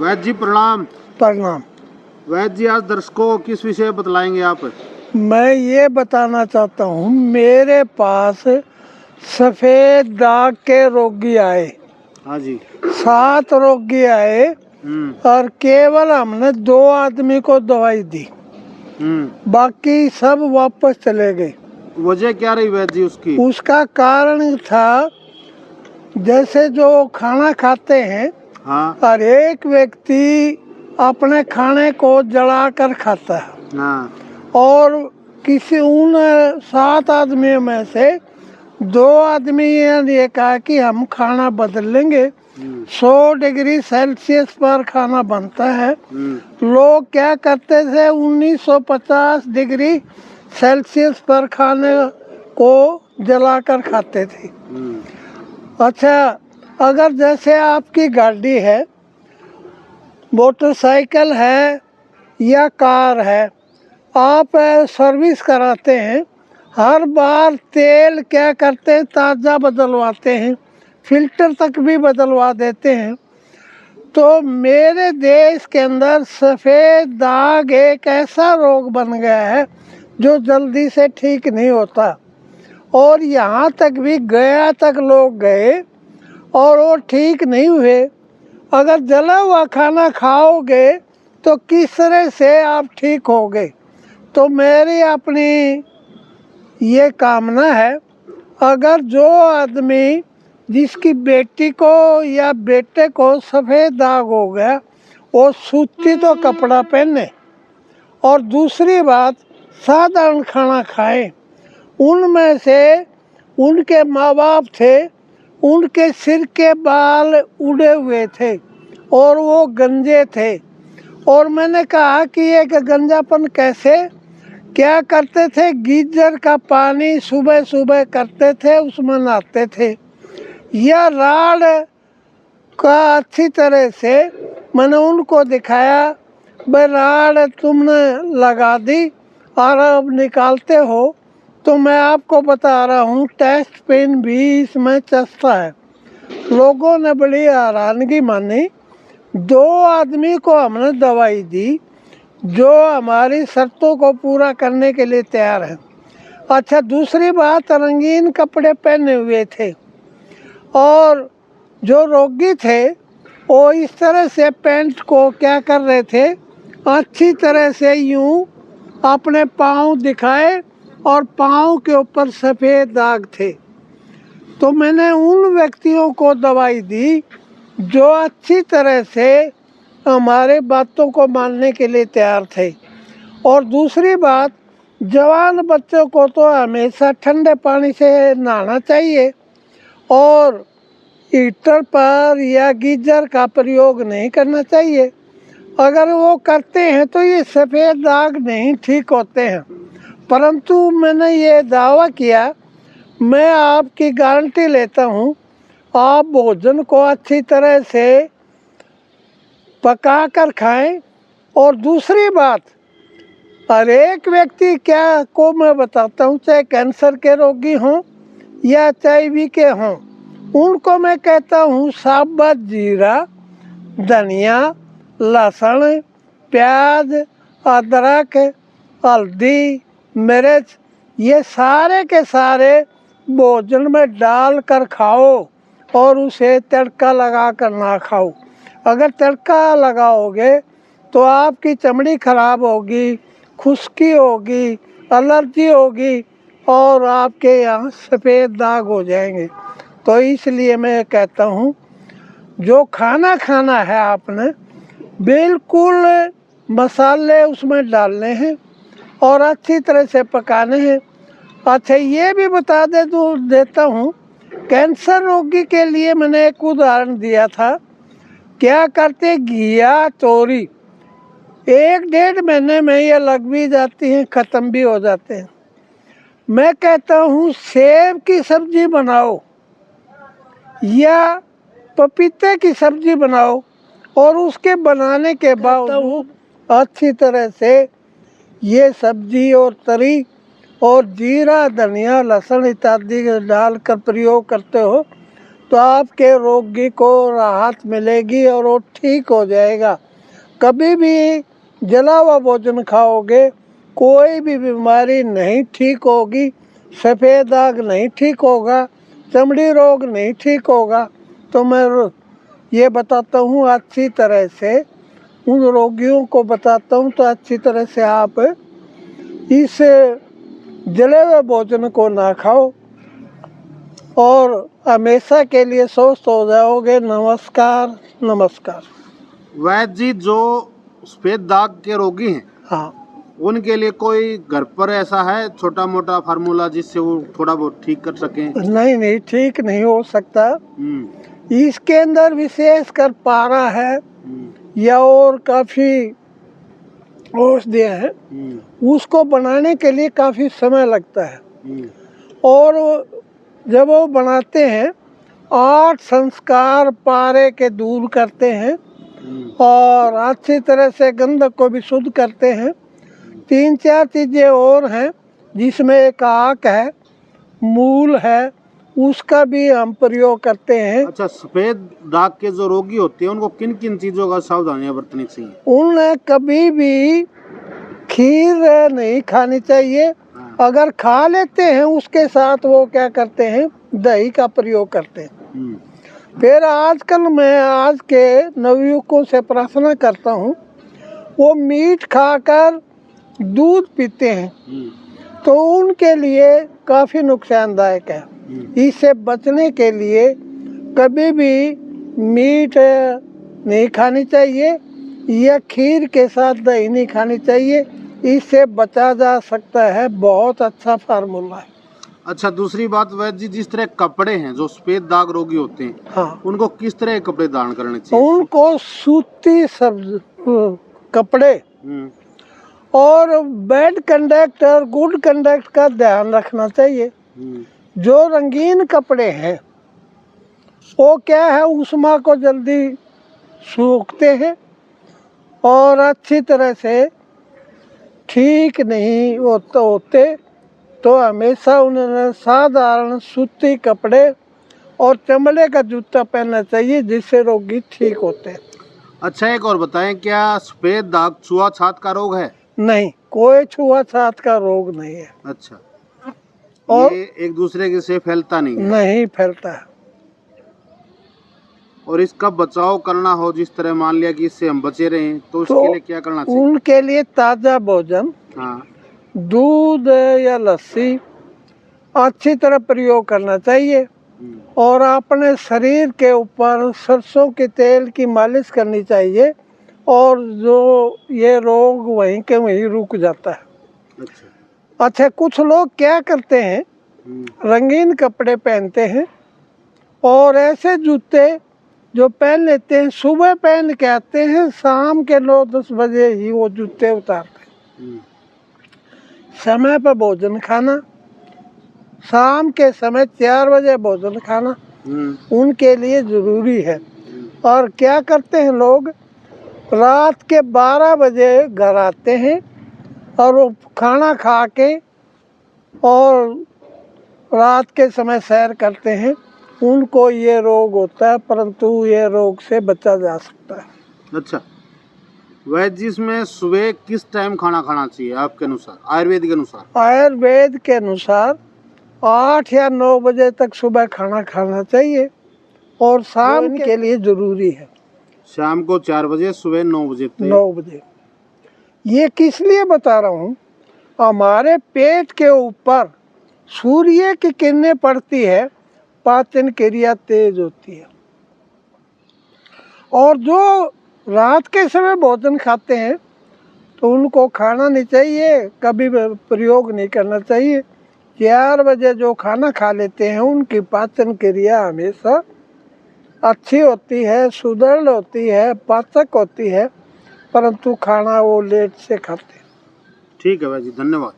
वैद्य जी प्रणाम। प्रणाम। वैद्य जी आज दर्शकों को किस विषय बतलाएंगे आप? मैं ये बताना चाहता हूँ, मेरे पास सफेद दाग के रोगी आए। हाँ जी। 7 रोगी आए और केवल हमने 2 आदमी को दवाई दी, बाकी सब वापस चले गए। वजह क्या रही वैद्य जी उसकी? उसका कारण था, जैसे जो खाना खाते हैं, हाँ। और एक व्यक्ति अपने खाने को जलाकर खाता है। हाँ। और किसी उन 7 आदमियों में से 2 आदमी ये कहा कि हम खाना बदल लेंगे। 100 डिग्री सेल्सियस पर खाना बनता है। लोग क्या करते थे, 1950 डिग्री सेल्सियस पर खाने को जलाकर खाते थे। अच्छा, अगर जैसे आपकी गाड़ी है, मोटरसाइकिल है या कार है, आप सर्विस कराते हैं, हर बार तेल क्या करते हैं, ताज़ा बदलवाते हैं, फिल्टर तक भी बदलवा देते हैं। तो मेरे देश के अंदर सफ़ेद दाग एक ऐसा रोग बन गया है जो जल्दी से ठीक नहीं होता। और यहाँ तक भी गया तक लोग गए और वो ठीक नहीं हुए। अगर जला हुआ खाना खाओगे तो किस तरह से आप ठीक होगे? तो मेरी अपनी ये कामना है, अगर जो आदमी जिसकी बेटी को या बेटे को सफ़ेद दाग हो गया, वो सूती तो कपड़ा पहने और दूसरी बात साधारण खाना खाएं। उनमें से उनके माँ बाप थे, उनके सिर के बाल उड़े हुए थे और वो गंजे थे। और मैंने कहा कि ये गंजापन कैसे? क्या करते थे, गीजर का पानी सुबह सुबह करते थे, उसमें नहाते थे। या राड का अच्छी तरह से मैंने उनको दिखाया, भाई राड तुमने लगा दी और अब निकालते हो। तो मैं आपको बता रहा हूँ, टेस्ट पेन भी इसमें चस्ता है। लोगों ने बड़ी हैरानगी मानी। 2 आदमी को हमने दवाई दी जो हमारी शर्तों को पूरा करने के लिए तैयार है। अच्छा, दूसरी बात, रंगीन कपड़े पहने हुए थे और जो रोगी थे वो इस तरह से पैंट को क्या कर रहे थे, अच्छी तरह से यूं अपने पाँव दिखाए और पाँव के ऊपर सफ़ेद दाग थे। तो मैंने उन व्यक्तियों को दवाई दी जो अच्छी तरह से हमारे बातों को मानने के लिए तैयार थे। और दूसरी बात, जवान बच्चों को तो हमेशा ठंडे पानी से नहाना चाहिए और हीटर पर या गीजर का प्रयोग नहीं करना चाहिए। अगर वो करते हैं तो ये सफ़ेद दाग नहीं ठीक होते हैं। परंतु मैंने ये दावा किया, मैं आपकी गारंटी लेता हूँ, आप भोजन को अच्छी तरह से पका कर खाएं। और दूसरी बात, हर एक व्यक्ति क्या को मैं बताता हूँ, चाहे कैंसर के रोगी हों या HIV के हों, उनको मैं कहता हूँ साबुत जीरा, धनिया, लहसुन, प्याज, अदरक, हल्दी, मिर्च, ये सारे के सारे भोजन में डाल कर खाओ और उसे तड़का लगा कर ना खाओ। अगर तड़का लगाओगे तो आपकी चमड़ी खराब होगी, खुश्की होगी, एलर्जी होगी और आपके यहाँ सफ़ेद दाग हो जाएंगे। तो इसलिए मैं कहता हूँ, जो खाना खाना है आपने बिल्कुल मसाले उसमें डालने हैं और अच्छी तरह से पकाने हैं। अच्छा, ये भी बता देता हूँ, कैंसर रोगी के लिए मैंने एक उदाहरण दिया था। क्या करते, घिया तोरी 1-1.5 महीने में ये लग भी जाती हैं, ख़त्म भी हो जाते हैं। मैं कहता हूँ सेब की सब्ज़ी बनाओ या पपीते की सब्ज़ी बनाओ और उसके बनाने के बाद अच्छी तरह से ये सब्ज़ी और तरी और जीरा, धनिया, लहसुन इत्यादि डालकर प्रयोग करते हो तो आपके रोगी को राहत मिलेगी और वो ठीक हो जाएगा। कभी भी जला हुआ भोजन खाओगे कोई भी बीमारी नहीं ठीक होगी, सफ़ेद दाग नहीं ठीक होगा, चमड़ी रोग नहीं ठीक होगा। तो मैं ये बताता हूँ अच्छी तरह से, उन रोगियों को बताता हूँ तो अच्छी तरह से आप इस जले हुए भोजन को ना खाओ और हमेशा के लिए स्वस्थ हो जाओगे। नमस्कार नमस्कार। वैद्य जी, जो सफेद दाग के रोगी हैं, हाँ, उनके लिए कोई घर पर ऐसा है छोटा मोटा फार्मूला जिससे वो थोड़ा बहुत ठीक कर सकें? नहीं, ठीक नहीं हो सकता। इसके अंदर विशेष कर पारा है या और काफ़ी औषधियाँ हैं, उसको बनाने के लिए काफ़ी समय लगता है। और जब वो बनाते हैं 8 संस्कार पारे के दूर करते हैं और अच्छी तरह से गंधक को भी शुद्ध करते हैं। 3-4 चीज़ें और हैं जिसमें एक आक है, मूल है, उसका भी हम प्रयोग करते हैं। अच्छा, सफेद दाग के जो रोगी होते हैं उनको किन किन चीजों का सावधानियां बरतनी चाहिए? उन्हें कभी भी खीर नहीं खानी चाहिए। अगर खा लेते हैं उसके साथ वो क्या करते हैं, दही का प्रयोग करते हैं। फिर आजकल मैं आज के नवयुवकों से प्रार्थना करता हूँ, वो मीठ खाकर दूध पीते हैं तो उनके लिए काफ़ी नुकसानदायक है। इससे बचने के लिए कभी भी मीठ नहीं खानी चाहिए या खीर के साथ दही नहीं खानी चाहिए, इससे बचा जा सकता है। बहुत अच्छा फार्मूला है। अच्छा, दूसरी बात वैद्य जी, जिस तरह कपड़े हैं जो सफेद दाग रोगी होते हैं, हाँ, उनको किस तरह के कपड़े धारण करने चाहिए? उनको सूती कपड़े और बैड कंडक्ट और गुड कंडक्ट का ध्यान रखना चाहिए। जो रंगीन कपड़े हैं वो क्या है, ऊष्मा को जल्दी सूखते हैं और अच्छी तरह से ठीक नहीं होते। तो हमेशा उन्हें साधारण सूती कपड़े और चमड़े का जूता पहनना चाहिए, जिससे रोगी ठीक होते हैं। अच्छा, एक और बताएं, क्या सफेद दाग छुआछात का रोग है? नहीं, कोई छुआछात का रोग नहीं है। अच्छा, और ये एक दूसरे के से फैलता नहीं है? नहीं फैलता है। और इसका बचाव करना हो, जिस तरह मान लिया कि इससे हम बचे रहें, तो उसके लिए क्या करना चाहिए? उनके लिए ताज़ा भोजन, हाँ, दूध या लस्सी अच्छी तरह प्रयोग करना चाहिए और अपने शरीर के ऊपर सरसों के तेल की मालिश करनी चाहिए और जो ये रोग वहीं के वहीं रुक जाता है। अच्छा, कुछ लोग क्या करते हैं, रंगीन कपड़े पहनते हैं और ऐसे जूते जो पहन लेते हैं, सुबह पहन के आते हैं, शाम के 9-10 बजे ही वो जूते उतारते हैं। समय पर भोजन खाना, शाम के समय 4 बजे भोजन खाना उनके लिए ज़रूरी है। और क्या करते हैं लोग, रात के 12 बजे घर आते हैं और वो खाना खा के और रात के समय सैर करते हैं, उनको ये रोग होता है, परंतु ये रोग से बचा जा सकता है। अच्छा, वैद्य जी, इसमें सुबह किस टाइम खाना खाना चाहिए आपके अनुसार, आयुर्वेद के अनुसार? आयुर्वेद के अनुसार 8 या 9 बजे तक सुबह खाना खाना चाहिए और शाम के लिए ज़रूरी है। शाम को 4 बजे, सुबह 9 बजे तक। 9 बजे। ये किस लिए बता रहा हूँ, हमारे पेट के ऊपर सूर्य की किरणें पड़ती है, पाचन क्रिया तेज होती है। और जो रात के समय भोजन खाते हैं तो उनको खाना नहीं चाहिए, कभी प्रयोग नहीं करना चाहिए। 4 बजे जो खाना खा लेते हैं उनकी पाचन क्रिया हमेशा अच्छी होती है, सुदृढ़ होती है, पाचक होती है, परंतु खाना वो लेट से खाते हैं। ठीक है भाई जी, धन्यवाद।